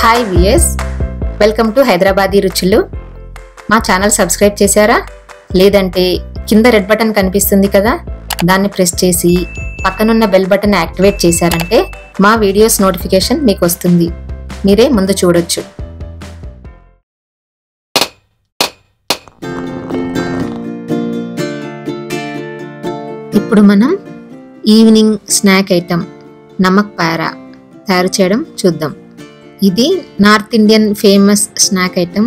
Hi విఎస్, welcome to Hyderabadi రుచులు. మా ఛానల్ సబ్స్క్రైబ్ చేశారా? లేదంటే కింద రెడ్ బటన్ కనిపిస్తుంది కదా, దాన్ని ప్రెస్ చేసి పక్కనున్న బెల్ బటన్ యాక్టివేట్ చేశారంటే మా వీడియోస్ నోటిఫికేషన్ మీకు వస్తుంది. మీరే ముందు చూడొచ్చు. ఇప్పుడు మనం ఈవినింగ్ స్నాక్ ఐటమ్ నమక్ పారా తయారు చేయడం చూద్దాం. ఇది north Indian famous snack item.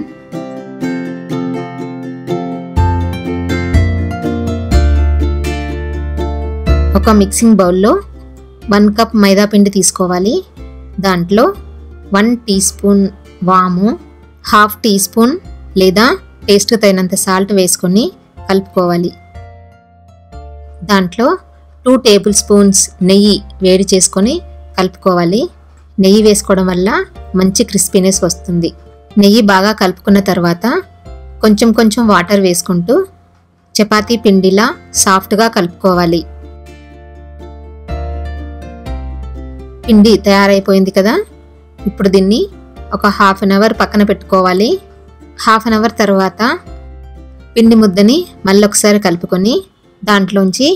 ఒక మిక్సింగ్ బౌల్లో 1 కప్ మైదా పిండి తీసుకోవాలి. దాంట్లో 1 టీ స్పూన్ వాము, 1/2 టీ స్పూన్ లేదా టేస్ట్కి తగినంత సాల్ట్ వేసుకొని కలుపుకోవాలి. దాంట్లో 2 టేబుల్ స్పూన్స్ నెయ్యి వేడి చేసుకొని కలుపుకోవాలి. నెయ్యి వేసుకోవడం వల్ల మంచి క్రిస్పీనెస్ వస్తుంది. నెయ్యి బాగా కలుపుకున్న తర్వాత కొంచెం కొంచెం వాటర్ వేసుకుంటూ చపాతీ పిండిలా సాఫ్ట్గా కలుపుకోవాలి. పిండి తయారైపోయింది కదా, ఇప్పుడు దీన్ని ఒక 1/2 అవర్ పక్కన పెట్టుకోవాలి. 1/2 అవర్ తర్వాత పిండి ముద్దని మళ్ళీ ఒకసారి కలుపుకొని దాంట్లోంచి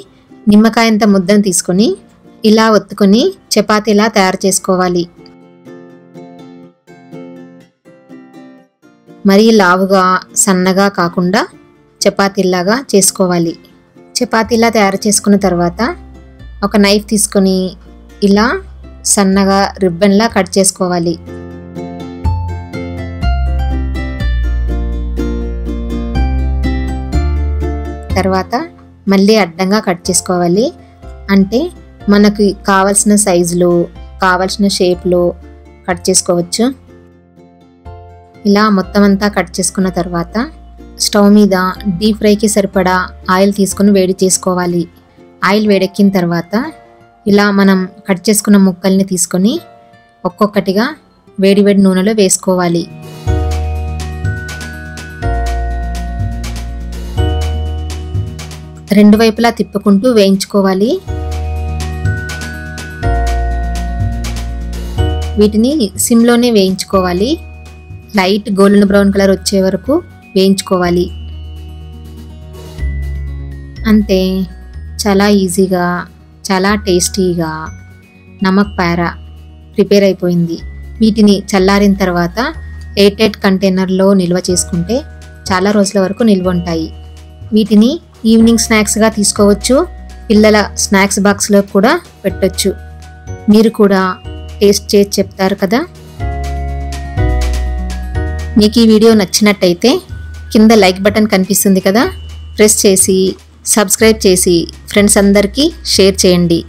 నిమ్మకాయంత ముద్దను తీసుకొని ఇలా ఒత్తుకొని చపాతీలా తయారు చేసుకోవాలి. మరీ లావుగా సన్నగా కాకుండా చపాతీలాగా చేసుకోవాలి. చపాతీలా తయారు చేసుకున్న తర్వాత ఒక నైఫ్ తీసుకొని ఇలా సన్నగా రిబ్బన్లా కట్ చేసుకోవాలి. తర్వాత మళ్ళీ అడ్డంగా కట్ చేసుకోవాలి. అంటే మనకి కావాల్సిన సైజులో కావాల్సిన షేప్లో కట్ చేసుకోవచ్చు. ఇలా మొత్తం అంతా కట్ చేసుకున్న తర్వాత స్టవ్ మీద డీప్ ఫ్రైకి సరిపడా ఆయిల్ తీసుకొని వేడి చేసుకోవాలి. ఆయిల్ వేడెక్కిన తర్వాత ఇలా మనం కట్ చేసుకున్న ముక్కల్ని తీసుకొని ఒక్కొక్కటిగా వేడి వేడి నూనెలో వేసుకోవాలి. రెండు వైపులా తిప్పుకుంటూ వేయించుకోవాలి. వీటిని సిమ్లోనే వేయించుకోవాలి. లైట్ గోల్డెన్ బ్రౌన్ కలర్ వచ్చే వరకు వేయించుకోవాలి. అంతే, చాలా ఈజీగా చాలా టేస్టీగా నమక్ పారా ప్రిపేర్ అయిపోయింది. వీటిని చల్లారిన తర్వాత ఎయిర్ కంటైనర్లో నిల్వ చేసుకుంటే చాలా రోజుల వరకు నిల్వ ఉంటాయి. వీటిని ఈవినింగ్ స్నాక్స్గా తీసుకోవచ్చు. పిల్లల స్నాక్స్ బాక్స్లో కూడా పెట్టొచ్చు. మీరు కూడా టేస్ట్ చేసి చెప్తారు కదా. మీకు ఈ వీడియో నచ్చినట్టయితే కింద లైక్ బటన్ కనిపిస్తుంది కదా, ప్రెస్ చేసి సబ్స్క్రైబ్ చేసి ఫ్రెండ్స్ అందరికీ షేర్ చేయండి.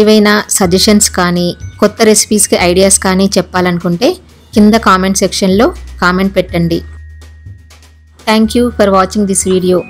ఏవైనా సజెషన్స్ కానీ కొత్త రెసిపీస్కి ఐడియాస్ కానీ చెప్పాలనుకుంటే కింద కామెంట్ సెక్షన్లో కామెంట్ పెట్టండి. Thank you for watching this video.